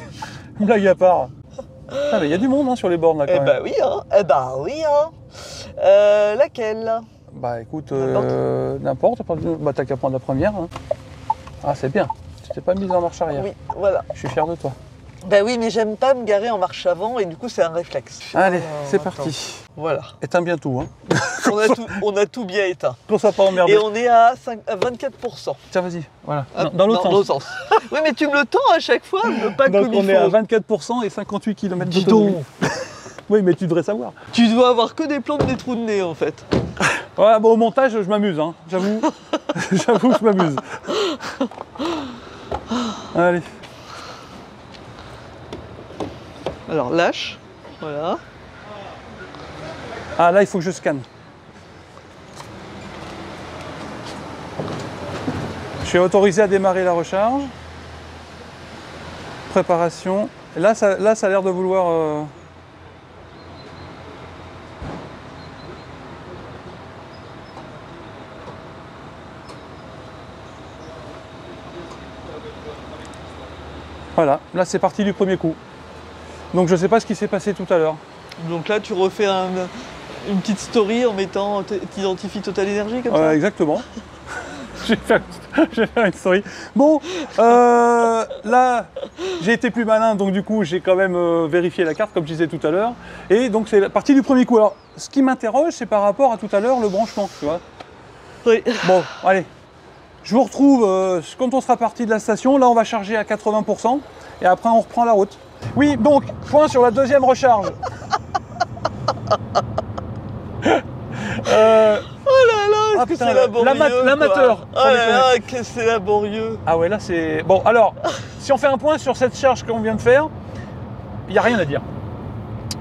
blague à part. Ah, mais il y a du monde hein, sur les bornes là quand même. Oui, hein. Laquelle? Bah écoute, N'importe. n'importe. Bah t'as qu'à prendre la première. Hein. Ah c'est bien. Tu t'es pas mise en marche arrière. Oui, voilà. Je suis fier de toi. Ben oui, mais j'aime pas me garer en marche avant et du coup c'est un réflexe. Allez, Alors, c'est attends. parti. Voilà. Éteins bien tout. Hein. On a tout bien éteint. Qu'on soit pas emmerdé. Et on est à 24%. Tiens, vas-y. Voilà. Hop, Dans l'autre sens. Oui, mais tu me le tends à chaque fois, pas Donc comme on il est à faut. 24% et 58 km Dis d'autonomie. donc, Oui, mais tu devrais savoir. tu dois avoir que des plantes des trous de nez en fait. Ouais, bon, au montage, je m'amuse, hein. J'avoue. J'avoue que je m'amuse. Allez. Alors lâche, voilà. Ah, là, il faut que je scanne. Je suis autorisé à démarrer la recharge. Préparation. Et là, ça a l'air de vouloir... Voilà, là c'est parti du premier coup. Donc je ne sais pas ce qui s'est passé tout à l'heure. Donc là tu refais une petite story en mettant, t'identifies Total Energy comme ça. Exactement. je vais faire une story. Bon, là j'ai été plus malin, donc du coup j'ai quand même vérifié la carte comme je disais tout à l'heure. Et donc c'est parti du premier coup. Alors ce qui m'interroge c'est par rapport à tout à l'heure le branchement, tu vois. Oui. Bon, allez. Je vous retrouve quand on sera parti de la station. Là, on va charger à 80% et après, on reprend la route. Oui, donc, point sur la deuxième recharge. Oh là là, est-ce que c'est laborieux l'amateur. Oh là là, que c'est laborieux. Ah ouais, là, c'est... Bon, alors, si on fait un point sur cette charge qu'on vient de faire, il n'y a rien à dire.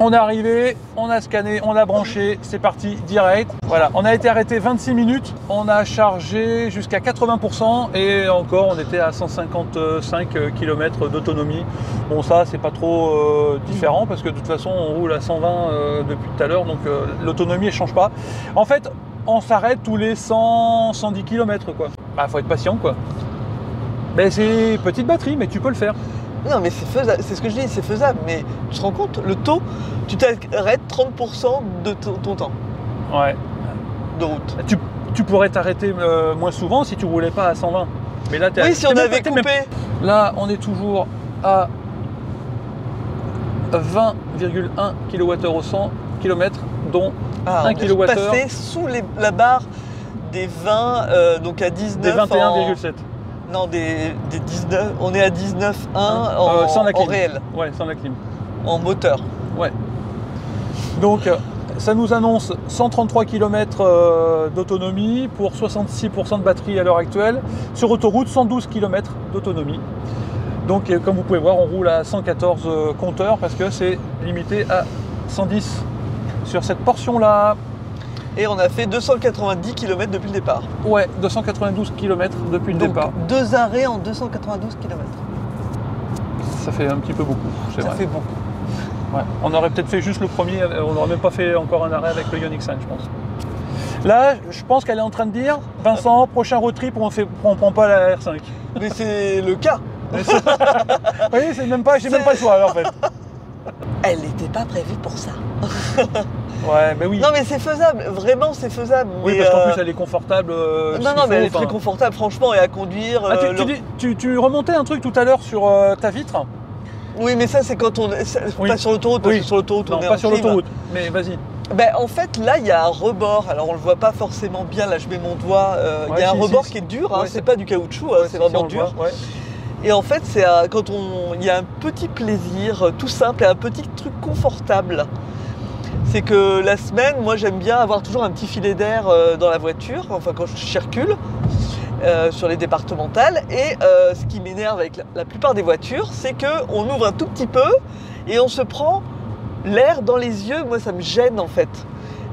On est arrivé, on a scanné, on a branché, c'est parti, direct. Voilà, on a été arrêté 26 minutes, on a chargé jusqu'à 80% et encore on était à 155 km d'autonomie. Bon ça c'est pas trop différent parce que de toute façon on roule à 120 depuis tout à l'heure, donc l'autonomie elle change pas. En fait, on s'arrête tous les 100-110 km quoi. Bah faut être patient quoi. Ben, c'est petite batterie mais tu peux le faire. Non mais c'est faisable, c'est ce que je dis, c'est faisable, mais tu te rends compte, le taux, tu t'arrêtes 30% de ton temps Ouais. de route. Tu pourrais t'arrêter moins souvent si tu roulais pas à 120. Mais là, Oui, si on avait coupé. Là, on est toujours à 20,1 kWh au 100 km, dont 1 kWh. Passé sous la barre des 20, donc à 19. Des 21,7. Non, des 19. On est à 19,1 sans la clim. en réel, Ouais, sans la clim. en moteur. Ouais. Donc, ça nous annonce 133 km d'autonomie pour 66% de batterie à l'heure actuelle. Sur autoroute, 112 km d'autonomie. Donc, comme vous pouvez voir, on roule à 114 compteurs parce que c'est limité à 110 sur cette portion-là. Et on a fait 290 km depuis le départ. Ouais, 292 km depuis le Donc, départ. 2 arrêts en 292 km. Ça fait un petit peu beaucoup, c'est vrai. Ça fait beaucoup. Ouais. On aurait peut-être fait juste le premier, on n'aurait même pas fait encore un arrêt avec le Ioniq 5, je pense. Là, je pense qu'elle est en train de dire, Vincent, prochain road trip, on prend pas la R5. Mais c'est le cas. Oui, c'est même pas, j'ai même pas le choix en fait. Elle n'était pas prévue pour ça. Ouais, mais oui. Non mais c'est faisable, vraiment c'est faisable. Oui, mais parce qu'en plus elle est confortable. Non, mais elle est très confortable franchement et à conduire. Ah, tu remontais un truc tout à l'heure sur ta vitre. Oui, mais ça c'est quand on... Oui. Pas sur l'autoroute, parce que sur l'autoroute on est pas en sur clim. l'autoroute, mais vas-y. Ben, en fait là il y a un rebord, alors on le voit pas forcément bien, là je mets mon doigt, il y a un rebord qui est dur, hein, Ouais, c'est pas du caoutchouc, hein, c'est vraiment dur. Ouais. Et en fait, c'est quand il y a un petit plaisir tout simple et un petit truc confortable. C'est que la semaine, moi j'aime bien avoir toujours un petit filet d'air dans la voiture, enfin quand je circule sur les départementales. Et ce qui m'énerve avec la plupart des voitures, c'est qu'on ouvre un tout petit peu et on se prend l'air dans les yeux. Moi ça me gêne en fait.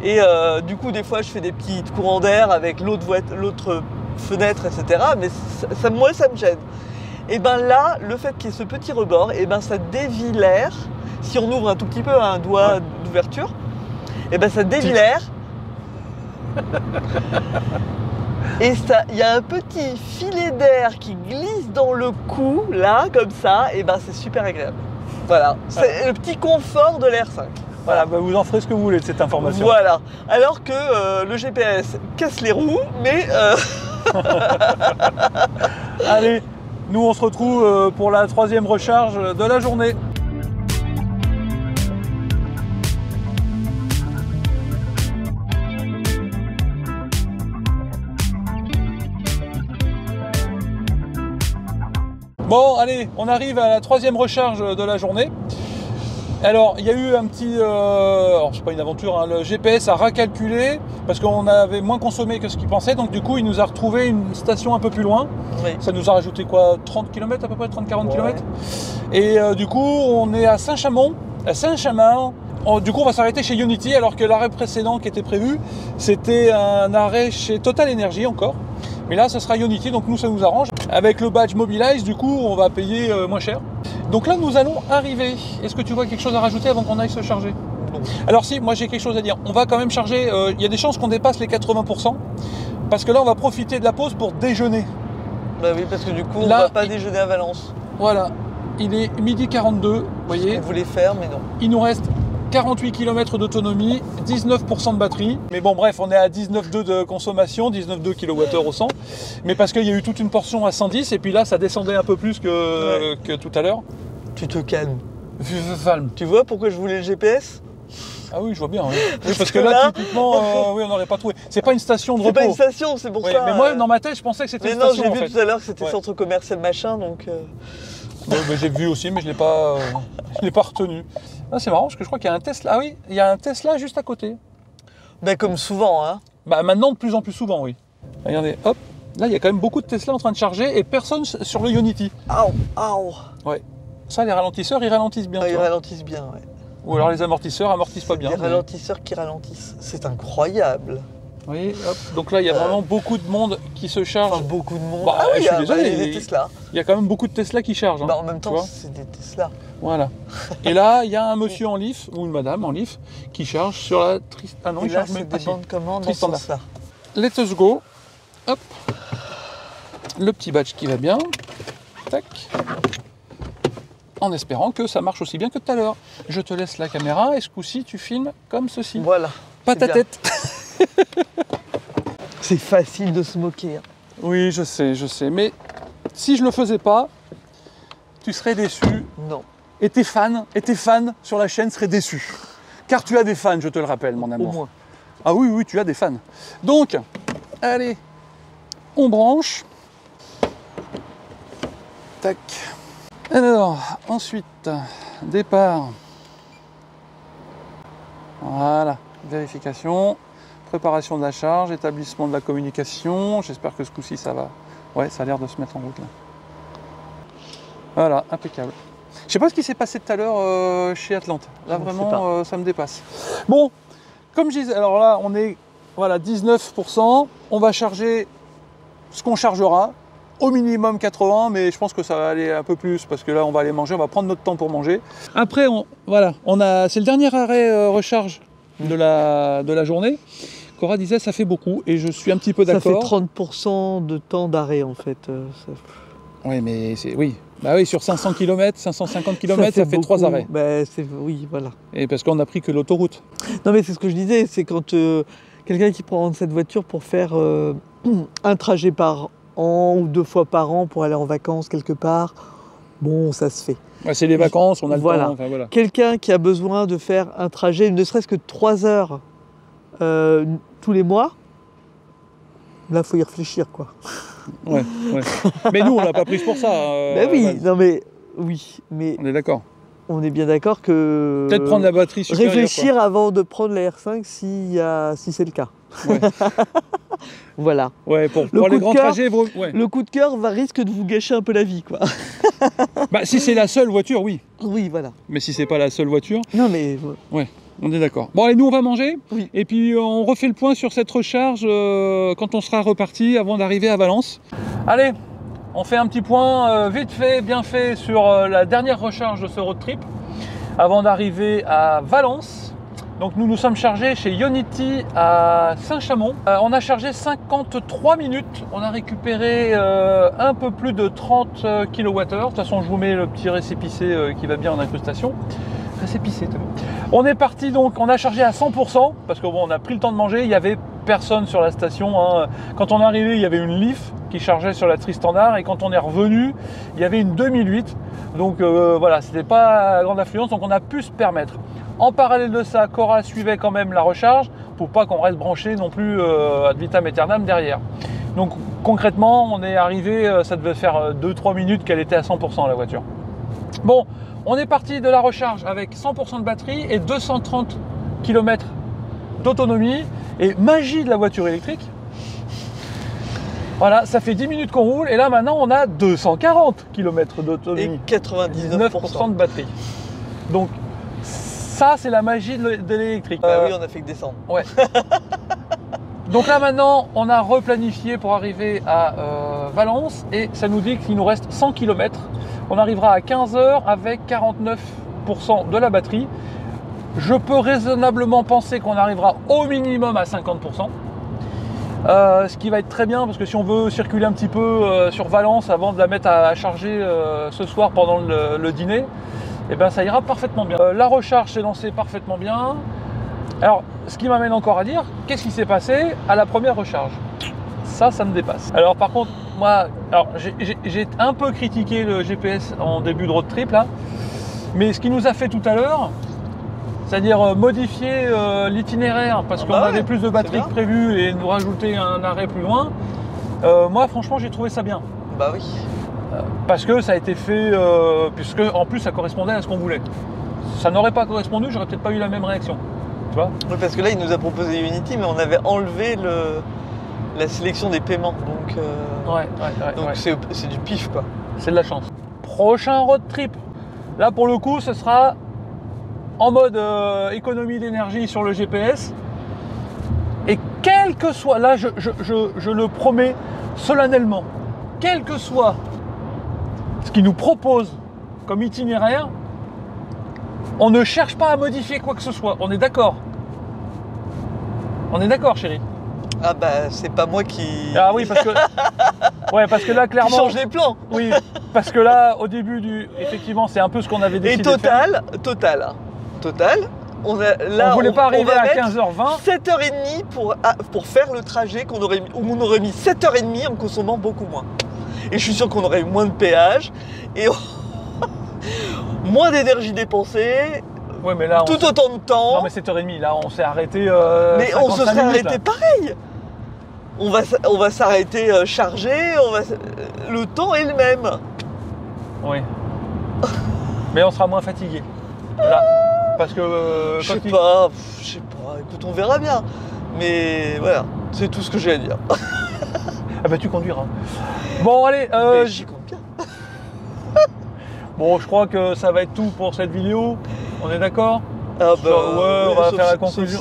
Et du coup des fois je fais des petits courants d'air avec l'autre fenêtre, etc. Mais moi ça me gêne. Et bien là, le fait qu'il y ait ce petit rebord, et ben ça dévie l'air. Si on ouvre un tout petit peu un doigt d'ouverture, et ben ça dévie l'air. Et il y a un petit filet d'air qui glisse dans le cou, là, comme ça, et ben c'est super agréable. Voilà, c'est le petit confort de l'R5. Voilà. Bah, vous en ferez ce que vous voulez de cette information. Voilà. Alors que le GPS casse les roues, mais... Allez, nous on se retrouve pour la 3e recharge de la journée. Bon, allez, on arrive à la 3e recharge de la journée. Alors, il y a eu un petit... alors, c'est pas une aventure, hein, le GPS a recalculé parce qu'on avait moins consommé que ce qu'il pensait. Donc, du coup, il nous a retrouvé une station un peu plus loin. Oui. Ça nous a rajouté quoi, 30 km à peu près, 30-40 km. Et du coup, on est à Saint-Chamond. À Saint-Chamond. Du coup, on va s'arrêter chez Unity alors que l'arrêt précédent qui était prévu, c'était un arrêt chez Total Energy encore. Mais là, ce sera Unity, donc nous, ça nous arrange. Avec le badge Mobilize, du coup, on va payer moins cher. Donc là, nous allons arriver. Est-ce que tu vois quelque chose à rajouter avant qu'on aille se charger? Non. Alors si, moi j'ai quelque chose à dire. On va quand même charger, il y a des chances qu'on dépasse les 80%. Parce que là, on va profiter de la pause pour déjeuner. Bah oui, parce que du coup, on Là, va pas déjeuner à Valence. Voilà, il est 12h42, vous voyez. On voulait faire, mais non. Il nous reste 48 km d'autonomie, 19% de batterie. Mais bon, bref, on est à 19,2 de consommation, 19,2 kWh au 100. Mais parce qu'il y a eu toute une portion à 110, et puis là, ça descendait un peu plus que tout à l'heure. Tu te calmes. Calme. Tu vois pourquoi je voulais le GPS? Ah oui, je vois bien. Oui. Oui, parce que là, typiquement, oui, on n'aurait pas trouvé. C'est pas une station de repos. C'est pas une station, c'est pour Oui, ça. mais moi, dans ma tête, je pensais que c'était Mais une non, station. j'ai en vu fait. tout à l'heure que c'était Ouais. centre commercial machin, donc... Ouais, bah, j'ai vu aussi, mais je ne l'ai pas retenu. Ah, c'est marrant, parce que je crois qu'il y a un Tesla. Ah oui, il y a un Tesla juste à côté. Ben comme souvent, hein. Bah maintenant, de plus en plus souvent, oui. Regardez, hop. Là, il y a quand même beaucoup de Tesla en train de charger et personne sur le Unity. Au. Ouais. Ça, les ralentisseurs, ils ralentissent bien. Ah, tu ils vois. ralentissent bien, ouais. Ou alors les amortisseurs amortissent pas bien. Les mais- ralentisseurs qui ralentissent. C'est incroyable. Vous voyez, hop. Donc là, il y a vraiment beaucoup de monde qui se charge. Enfin, beaucoup de monde. Bah, ah oui, je suis désolé, il y a des Tesla. Il y a quand même beaucoup de Tesla qui chargent. hein, Bah, en même tu temps, vois. c'est des Tesla. Voilà. Et là, il y a un monsieur en Leaf, ou une madame en Leaf, qui charge sur la Tristan. Ah non, Et il là, charge c'est même des pas. bandes de commande dans ce Tristan. sens-là. Let us go. Hop. Le petit badge qui va bien. Tac. En espérant que ça marche aussi bien que tout à l'heure. Je te laisse la caméra et ce coup-ci, tu filmes comme ceci. Voilà. Pas c'est ta bien. tête. C'est facile de se moquer. Hein. Oui, je sais. Mais si je le faisais pas, tu serais déçu. Non. Et tes fans sur la chaîne seraient déçus. Car tu as des fans, je te le rappelle, mon Au amour. moins. Ah oui, oui, tu as des fans. Donc, allez, on branche. Tac. Alors, ensuite, départ. Voilà, vérification, préparation de la charge, établissement de la communication. J'espère que ce coup-ci, ça va. Ouais, ça a l'air de se mettre en route là. Voilà, impeccable. Je sais pas ce qui s'est passé tout à l'heure chez Atlante. Là, Je ne sais vraiment, ça me dépasse. Bon, comme je disais, alors là, on est voilà, 19%. On va charger ce qu'on chargera. Au minimum 80, mais je pense que ça va aller un peu plus parce que là, on va aller manger. On va prendre notre temps pour manger. Après, c'est le dernier arrêt recharge de la journée. Cora disait ça fait beaucoup et je suis un petit peu Ça fait d'accord. 30% de temps d'arrêt en fait. Oui, mais bah oui, sur 500 km, 550 km, ça fait 3 beaucoup. arrêts. Bah, oui, voilà. Et parce qu'on n'a pris que l'autoroute. Non mais c'est ce que je disais, c'est quand quelqu'un qui prend cette voiture pour faire un trajet par an ou 2 fois par an pour aller en vacances quelque part, bon, ça se fait. Ouais, c'est les vacances, on a le Voilà. temps. Enfin, voilà. Quelqu'un qui a besoin de faire un trajet, ne serait-ce que 3 heures tous les mois, là, il faut y réfléchir, quoi. Ouais. Mais nous, on l'a pas prise pour ça. Ben oui, non mais oui, mais On est d'accord. on est bien d'accord que Peut-être prendre la batterie supérieure. réfléchir avant de prendre la R5 si c'est le cas. Ouais. Voilà. Ouais, pour Le coup les de grands cœur- trajets, ouais. Le coup de cœur risque de vous gâcher un peu la vie, quoi. Bah, si c'est la seule voiture, oui. Oui, voilà. Mais si c'est pas la seule voiture, Non mais on est d'accord. Bon, allez, nous, on va manger. Oui. Et puis, on refait le point sur cette recharge quand on sera reparti avant d'arriver à Valence. Allez, on fait un petit point vite fait, bien fait sur la dernière recharge de ce road trip avant d'arriver à Valence. Donc nous nous sommes chargés chez Ionity à Saint-Chamond. On a chargé 53 minutes. On a récupéré un peu plus de 30 kWh. De toute façon, je vous mets le petit récépissé qui va bien en incrustation. Récépissé, t'as vu. On est parti donc, on a chargé à 100% parce que bon, on a pris le temps de manger. Il y avait personne sur la station. Hein. Quand on est arrivé, il y avait une Leaf qui chargeait sur la Tri-Standard et quand on est revenu, il y avait une 2008. Donc voilà, c'était pas grande affluence, donc on a pu se permettre. En parallèle de ça, Cora suivait quand même la recharge pour pas qu'on reste branché non plus ad vitam aeternam derrière. Donc concrètement, on est arrivé, ça devait faire 2-3 minutes qu'elle était à 100% la voiture. Bon, on est parti de la recharge avec 100% de batterie et 230 km d'autonomie. Et magie de la voiture électrique, voilà, ça fait 10 minutes qu'on roule et là maintenant on a 240 km d'autonomie. et 99%. de batterie. Donc ça c'est la magie de l'électrique. Bah oui, on a fait que descendre. Ouais. Donc là maintenant on a replanifié pour arriver à Valence et ça nous dit qu'il nous reste 100 km. On arrivera à 15h avec 49% de la batterie. Je peux raisonnablement penser qu'on arrivera au minimum à 50%. Ce qui va être très bien parce que si on veut circuler un petit peu sur Valence avant de la mettre à charger ce soir pendant le dîner, et ben ça ira parfaitement bien. La recharge s'est lancée parfaitement bien. Alors, ce qui m'amène encore à dire, qu'est-ce qui s'est passé à la première recharge? Ça me dépasse. Alors par contre, moi, j'ai un peu critiqué le GPS en début de road trip là, mais ce qu'il nous a fait tout à l'heure, c'est-à-dire modifier l'itinéraire parce qu'on avait plus de batterie que prévu et nous rajouter un arrêt plus loin, moi franchement j'ai trouvé ça bien. Bah oui. Parce que ça a été fait, puisque en plus ça correspondait à ce qu'on voulait. Ça n'aurait pas correspondu, j'aurais peut-être pas eu la même réaction. Tu vois ? Oui, parce que là il nous a proposé Unity, mais on avait enlevé la sélection des paiements. Donc, donc c'est du pif quoi. C'est de la chance. Prochain road trip. Là pour le coup ce sera en mode économie d'énergie sur le GPS. Et quel que soit, là je le promets solennellement, quel que soit ce qu'il nous propose comme itinéraire, on ne cherche pas à modifier quoi que ce soit. On est d'accord? On est d'accord, chérie? Ah bah c'est pas moi qui... Ah oui, parce que... Ouais, parce que là, clairement... Qui change les plans. Oui, parce que là, au début du... Effectivement, c'est un peu ce qu'on avait décidé Et de faire. Total, on voulait pas arriver à 15h20. 7h30 pour faire le trajet où on aurait mis 7h30 en consommant beaucoup moins. Et je suis sûr qu'on aurait eu moins de péage et moins d'énergie dépensée, Ouais, mais là, tout autant de temps. Non, mais 7h30, là, on s'est arrêté. Mais on se 55 serait minutes, arrêté là. pareil. On va s'arrêter chargé, le temps est le même. Oui. Mais on sera moins fatigué. Là. Parce que. Je sais pas, écoute, on verra bien. Mais voilà, c'est tout ce que j'ai à dire. Ah bah tu conduiras. Bon allez, Mais j'y compte bien. bon je crois que ça va être tout pour cette vidéo. On est d'accord? Ah bah ouais, on va faire la conclusion.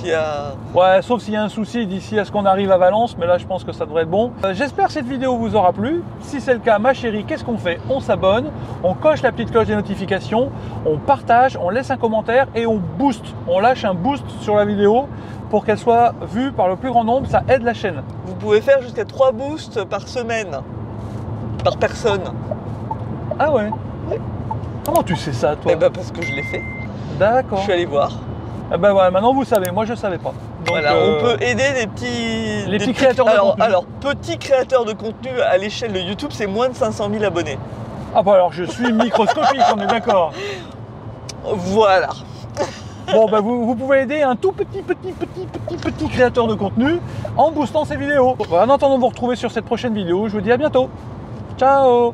Ouais, sauf s'il y a un souci d'ici à ce qu'on arrive à Valence, mais là je pense que ça devrait être bon. J'espère que cette vidéo vous aura plu. Si c'est le cas, ma chérie, qu'est-ce qu'on fait? On s'abonne, on coche la petite cloche des notifications, on partage, on laisse un commentaire et on booste. On lâche un boost sur la vidéo pour qu'elle soit vue par le plus grand nombre, ça aide la chaîne. Vous pouvez faire jusqu'à 3 boosts par semaine, par personne. Ah ouais? Comment tu sais ça, toi? Eh bah parce que je l'ai fait. D'accord. Je suis allé voir. Ah bah voilà, maintenant vous savez, moi je savais pas. Donc, voilà, on peut aider des petits créateurs de contenu. Alors, petits créateurs de contenu à l'échelle de YouTube, c'est moins de 500 000 abonnés. Ah bah alors je suis microscopique, on est d'accord. Voilà. Bon, bah vous pouvez aider un tout petit créateur de contenu en boostant ses vidéos. En attendant de vous retrouver sur cette prochaine vidéo, je vous dis à bientôt. Ciao.